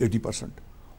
80%,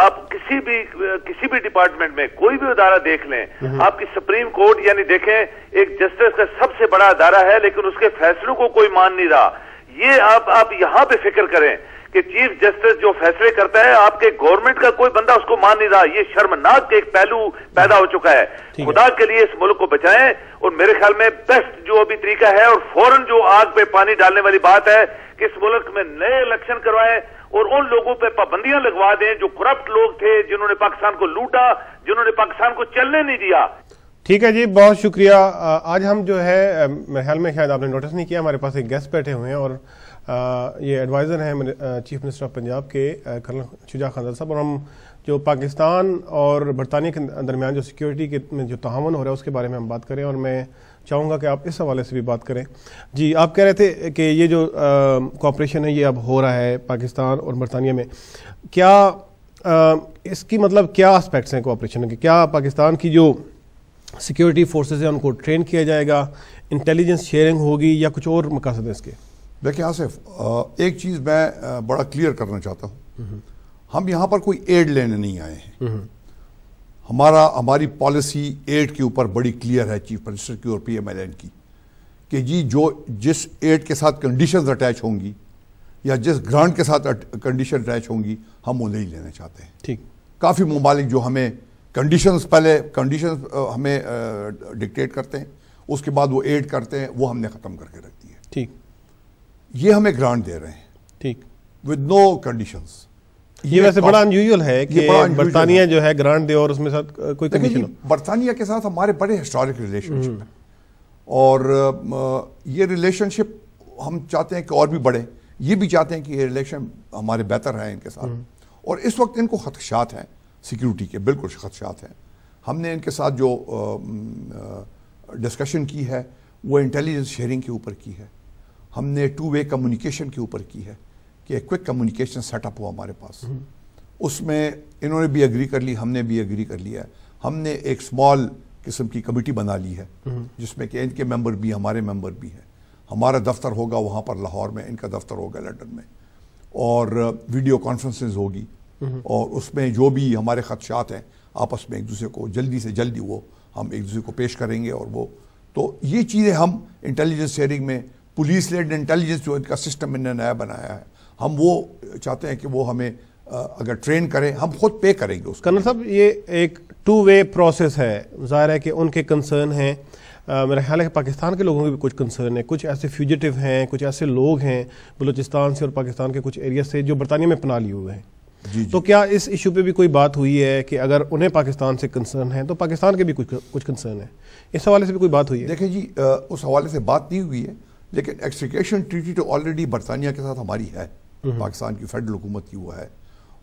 آپ کسی بھی ڈپارٹمنٹ میں کوئی بھی ادارہ دیکھ لیں، آپ کی سپریم کورٹ یعنی دیکھیں ایک جسٹس کا سب سے بڑا ادارہ ہے، لیکن اس کے فیصلوں کو کوئی مان نہیں رہا. یہ آپ یہاں پہ فکر کریں کہ چیف جسٹس جو فیصلے کرتا ہے آپ کے گورنمنٹ کا کوئی بندہ اس کو مان نہیں رہا. یہ شرمناک ایک پہلو پیدا ہو چکا ہے. خدا کے لیے اس ملک کو بچائیں، اور میرے خیال میں بیسٹ جو ابھی طریقہ ہے، اور فوراً جو آگ پہ پانی ڈالنے والی بات ہے کہ اس ملک میں نئے الیکشن کروائیں اور ان لوگوں پہ پابندیاں لگوا دیں جو کرپٹ لوگ تھے، جنہوں نے پاکستان کو لوٹا، جنہوں نے پاکستان کو چلنے نہیں دیا. ٹھیک ہے جی، بہت شکریہ. آج ہم جو ہے میرے خیال میں شاید آپ نے نوٹس نہیں کیا، ہمارے پاس ایک گیسٹ بیٹھے ہوئے ہیں، اور یہ ایڈوائزر ہیں چیف منسٹر آف پنجاب کے کرنل شجاع خاندان صاحب، اور ہم جو پاکستان اور برطانیہ کے درمیان جو سیکیورٹی کے میں جو تعاون ہو رہا ہے اس کے بارے میں ہم بات کریں، اور میں چاہوں گا کہ آپ اس حوالے سے بھی بات کریں. جی، آپ کہہ رہے تھے کہ یہ جو کوآپریشن ہے یہ اب ہو رہا ہے پاکستان اور برطانیہ میں، کیا اس کی مطلب کیا اسپیکٹس ہیں کوآپریشن کے؟ کیا پاکستان کی جو سیکیورٹی فورسز ہیں ان کو ٹرین کیا جائے گا، انٹیلیجنس شیئرنگ ہوگی، یا کچھ اور مقاصد ہیں اس کے؟ دیکھیں آصف، ایک چیز میں بڑا کلیئر کرنا چاہتا ہوں، ہم یہاں پر کوئی ایڈ لینے نہیں آئے ہیں. ہماری پالیسی ایڈ کے اوپر بڑی کلیئر ہے، چیف منسٹر کی اور پی ایم ایل این کی، کہ جی جس ایڈ کے ساتھ کنڈیشنز اٹیچ ہوں گی یا جس گرانٹ کے ساتھ کنڈیشن اٹیچ ہوں گی ہم وہ نہیں لینا چاہتے ہیں. ٹھیک. کافی ممالک جو ہمیں کنڈیشنز ہمیں ڈکٹیٹ کرتے ہیں، اس کے بعد وہ ایڈ کرتے ہیں، وہ ہم نے ختم کر کے رکھ دی ہے. ٹھیک. یہ ہمیں گرانٹ دے رہے ہیں. ٹھیک. With no conditions. یہ ویسے بڑا انیوژل ہے کہ برطانیہ جو ہے گرانٹ دے اور اس میں ساتھ کوئی کنڈیشن ہو. برطانیہ کے ساتھ ہمارے بڑے ہسٹورک ریلیشن شپ ہیں، اور یہ ریلیشن شپ ہم چاہتے ہیں کہ اور بھی بڑھے. یہ بھی چاہتے ہیں کہ یہ ریلیشن ہمارے بہتر ہیں ان کے ساتھ، اور اس وقت ان کو خدشات ہیں سیکیورٹی کے، بالکل خدشات ہیں. ہم نے ان کے ساتھ جو ڈسکشن کی ہے وہ انٹیلیجنس شیئرنگ کے اوپر کی ہے. ہم نے 2 وے کمیونیکیشن کے اوپر کی ہے کہ ایک کوئک کمیونیکیشن سیٹ اپ ہو ہمارے پاس. اس میں انہوں نے بھی اگری کر لی، ہم نے بھی اگری کر لیا ہے. ہم نے ایک سمال قسم کی کمیٹی بنا لی ہے جس میں کہ ان کے ممبر بھی ہمارے ممبر بھی ہیں. ہمارا دفتر ہوگا وہاں پر لاہور میں، ان کا دفتر ہوگا لنڈن میں، اور ویڈیو کانفرنسز ہوگی، اور اس میں جو بھی ہمارے خدشات ہیں آپس میں ایک دوسرے کو جلدی سے جلدی وہ ہم ایک دوسرے کو پیش کریں گے. اور وہ تو یہ چیزیں ہم انٹیلیجنس شیئرنگ میں، پولیس لیڈ انٹیلیجنس جو ان کا سسٹم انہوں نے نیا بنایا ہے، ہم وہ چاہتے ہیں کہ وہ ہمیں اگر ٹرین کریں ہم خود پے کریں گے اس کو. کرنل صاحب، یہ ایک 2 وے پروسیس ہے. ظاہر ہے کہ ان کے کنسرن ہیں، میرا خیال ہے کہ پاکستان کے لوگوں کے بھی کچھ کنسرن ہیں. کچھ ایسے فیوجیٹو ہیں، کچھ ایسے لوگ ہیں بلوچستان سے اور پاکستان کے کچھ ایریا سے جو برطانیہ میں پناہ لیے ہوئے ہیں. تو کیا اس ایشو پہ بھی کوئی بات ہوئی ہے کہ اگر انہیں پاکستان سے کنسرن ہے تو پاکستان کے بھی کچھ کنسرن ہے؟ اس حوالے سے بھی کوئی بات ہوئی ہے؟ دیکھیں جی، اس حوالے سے بات نہیں ہوئی ہے، لیکن ایکسٹریکیشن ٹریٹی تو آلریڈی برطانیہ کے ساتھ ہماری ہے، پاکستان کی فیڈرل حکومت کی وہ ہے.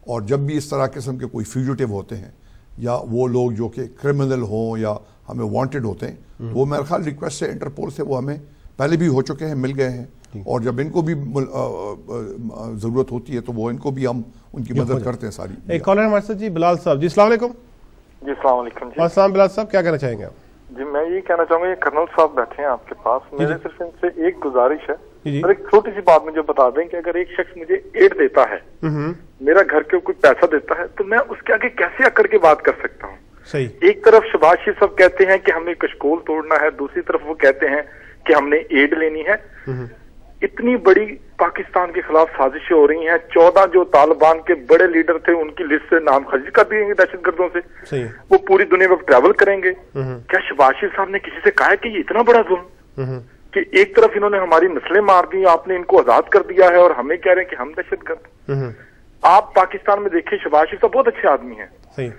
اور جب بھی اس طرح قسم کے کوئی فیوجیٹو ہوتے ہیں یا وہ لوگ جو کہ کرمنل ہوں یا ہمیں وانٹڈ ہوتے ہیں، وہ میرا خیال ریکویسٹ سے انٹرپول سے وہ ہمیں پہلے بھی ہو چکے ہیں، مل گئے ہیں. اور جب ان کو بھی ضرورت ہوتی ہے تو وہ ان کو بھی ہم ان کی مدد کرتے ہیں ساری. ایک کالر ہمارے ساتھ جی، بلال صاحب. جی السلام علیکم. جی السلام علیکم. جی السلام بلال صاحب، کیا کہنا چاہیں گے آپ؟ جی میں یہ کہنا چاہوں گا، یہ کرنل صاحب بیٹھے ہیں آپ کے پاس، میرے صرف ان سے ایک گزارش ہے، اور ایک چھوٹی سی بات مجھے بتا دیں کہ اگر ایک شخص مجھے ایڈ دیتا ہے، میرا گھر کے کوئی پیسہ دیتا ہے، تو میں اس کے آگے کیسے اکڑ کے بات کر سکتا ہوں؟ صحیح. ایک طرف شہباز شریف صاحب کہتے ہیں کہ ہمیں کشکول توڑنا ہے، دوسری طرف وہ کہتے ہیں کہ ہم نے ایڈ لینی ہے. اتنی بڑی پاکستان کے خلاف سازشیں ہو رہی ہیں. 14 جو طالبان کے بڑے لیڈر تھے ان کی لسٹ سے نام خرچ کر دیے گے دہشت گردوں سے. وہ پوری دنیا میں ٹریول کریں گے. کیا شہباز شریف صاحب نے کسی سے کہا ہے کہ یہ اتنا بڑا ظلم کہ ایک طرف انہوں نے ہماری نسلیں مار دی، آپ نے ان کو آزاد کر دیا ہے، اور ہمیں کہہ رہے ہیں کہ ہم دہشت گرد؟ آپ پاکستان میں دیکھیں، شہباز شریف صاحب بہت اچھے آدمی ہیں.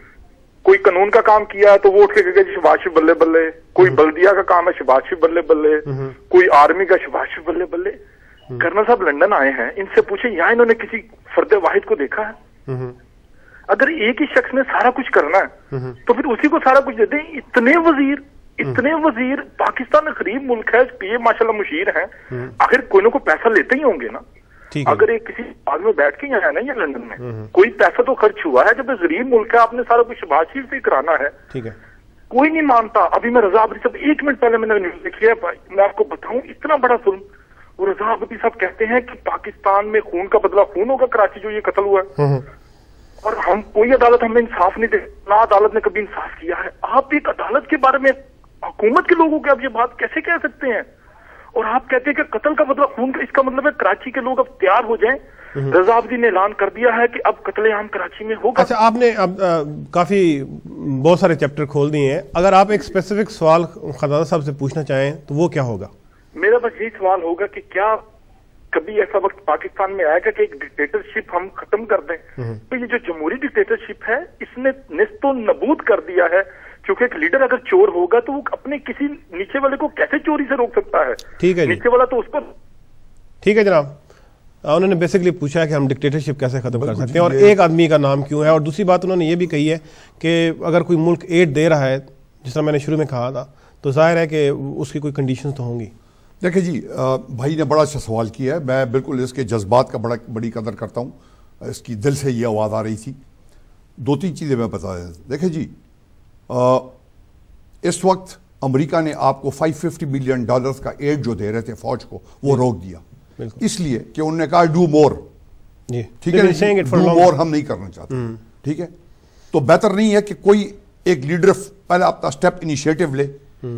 کوئی قانون کا کام کیا ہے تو وہ اٹھ کے کہے شہباز شریف بلے بلے. کوئی بلدیہ کا کام ہے شہباز شریف بلے بلے. کوئی آرمی کا شہباز شریف بلے بلے. کرنل صاحب لندن آئے ہیں، ان سے پوچھیں یہاں انہوں نے کسی فرد واحد کو دیکھا ہے؟ اگر ایک ہی شخص نے سارا کچھ کرنا ہے تو پھر اسی کو سارا کچھ دے دیں. اتنے وزیر پاکستان غریب ملک ہے، یہ ماشاءاللہ مشیر ہیں، آخر کوئی نہ کوئی پیسہ لیتے ہی ہوں گے نا. اگر ایک کسی بعد میں بیٹھ کے یہاں ہے نا یا لندن میں کوئی پیسہ تو خرچ ہوا ہے. جب غریب ملک ہے، آپ نے سارا کچھ شہباز شریف سے کرانا ہے. کوئی نہیں مانتا. ابھی میں رضا عبدی صاحب 1 منٹ پہلے میں نے نیوز دیکھی ہے، میں آپ کو بتاؤں اتنا بڑا ظلم. اور رضا عبدی صاحب کہتے ہیں کہ پاکستان میں خون کا بدلہ خون ہوگا، کراچی جو یہ قتل ہوا ہے. اور ہم کوئی عدالت ہمیں انصاف نہیں دے، نہ عدالت نے کبھی انصاف کیا ہے. آپ ایک عدالت کے بارے میں حکومت کے لوگوں کو آپ یہ بات کیسے کہہ سکتے ہیں؟ اور آپ کہتے ہیں کہ قتل کا مطلب خون کا، اس کا مطلب ہے کراچی کے لوگ اب تیار ہو جائیں. رضا عابدی نے اعلان کر دیا ہے کہ اب قتل عام کراچی میں ہوگا. اچھا، آپ نے اب کافی بہت سارے چیپٹر کھول دیے ہیں، اگر آپ ایک اسپیسیفک سوال خزانہ صاحب سے پوچھنا چاہیں تو وہ کیا ہوگا؟ میرا بس یہی سوال ہوگا کہ کیا کبھی ایسا وقت پاکستان میں آئے گا کہ ایک ڈکٹیٹرشپ ہم ختم کر دیں؟ تو یہ جو جمہوری ڈکٹیٹرشپ ہے اس نے نست و نبود کر دیا ہے، کیونکہ ایک لیڈر اگر چور ہوگا تو وہ اپنے کسی نیچے والے کو کیسے چوری سے روک سکتا ہے؟ ٹھیک ہے جی، نیچے والا تو اس کو. ٹھیک ہے جناب، انہوں نے بیسکلی پوچھا ہے کہ ہم ڈکٹیٹرشپ کیسے ختم کر سکتے ہیں اور ایک آدمی کا نام کیوں ہے، اور دوسری بات انہوں نے یہ بھی کہی ہے کہ اگر کوئی ملک ایڈ دے رہا ہے جس طرح میں نے شروع میں کہا تھا تو ظاہر ہے کہ اس کی کوئی کنڈیشنز تو ہوں گی. دیکھیں جی، بھائی نے بڑا اچھا سوال کیا ہے، میں بالکل اس کے جذبات کا بڑی قدر کرتا ہوں. اس کی دل سے یہ آواز آ رہی تھی. 2-3 چیزیں میں بتا دیں. دیکھیں جی، اس وقت امریکہ نے آپ کو $550 ملین کا ایڈ جو دے رہے تھے فوج کو، وہ روک دیا اس لیے کہ انہوں نے کہا ڈو مور. ٹھیک ہے، ڈو مور ہم نہیں کرنا چاہتے. ٹھیک ہے، تو بہتر نہیں ہے کہ کوئی ایک لیڈر پہلے اپنا سٹیپ انیشیٹو لے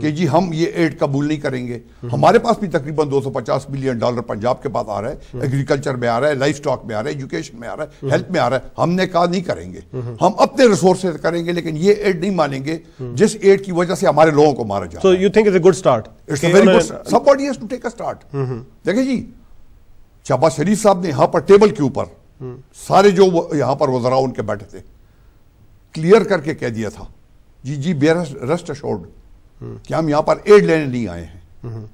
کہ جی ہم یہ ایڈ قبول نہیں کریں گے. ہمارے پاس بھی تقریباً $250 ملین پنجاب کے پاس آ رہا ہے، ایگریکلچر میں آ رہا ہے، لائف سٹاک میں آ رہا ہے، ایجوکیشن میں آ رہا ہے، ہیلتھ میں آ رہا ہے. ہم نے کہا نہیں کریں گے، ہم اپنے ریسورسز کریں گے، لیکن یہ ایڈ نہیں مانیں گے جس ایڈ کی وجہ سے ہمارے لوگوں کو مارا جائے. So you think it's a good start? It's a very good. Somebody has to take a start. دیکھیں جی، شہباز شریف صاحب نے یہاں پر ٹیبل کے اوپر سارے جو یہاں پر وزراء ان کے بیٹھے تھے کلیئر کر کے کہہ دیا تھا جی بے ریسٹ ایشورڈ کہ ہم یہاں پر ایڈ لینے نہیں آئے ہیں.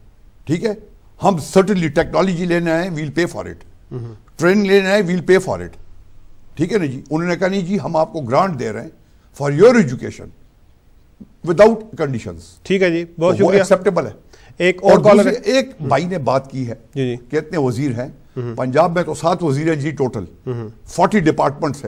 ٹھیک ہے، ہم سرٹنلی ٹیکنالوجی لینے آئے ہیں، well pay for it. Training لینے آئے، ویل پے فار اٹ. ٹھیک ہے نا جی. انہوں نے کہا نہیں جی ہم آپ کو گرانٹ دے رہے ہیں for your education without conditions. ٹھیک ہے جی، بہت شکریہ. ایکسیپٹیبل ہے. ایک اور کالر، ایک بھائی نے بات کی ہے کہ اتنے وزیر ہیں پنجاب میں، تو 7 وزیر ہیں جی ٹوٹل، 40 ڈپارٹمنٹس ہیں.